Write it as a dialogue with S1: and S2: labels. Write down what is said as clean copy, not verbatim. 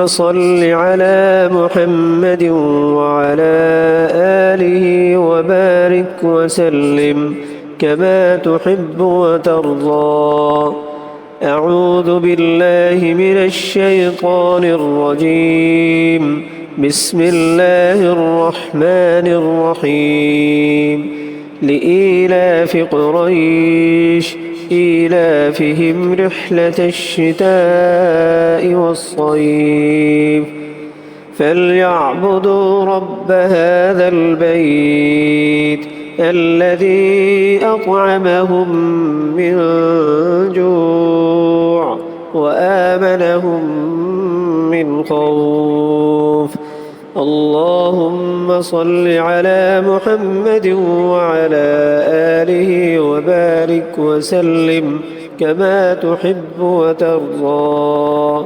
S1: صل على محمد وعلى آله وبارك وسلم كما تحب وترضى. أعوذ بالله من الشيطان الرجيم. بسم الله الرحمن الرحيم. لإيلاف قريش إيلافهم رحلة الشتاء والصيف فليعبدوا رب هذا البيت الذي أطعمهم من جوع وآمنهم من خوف. اللهم صل على محمد وعلى آله وبارك وسلم كما تحب وترضى.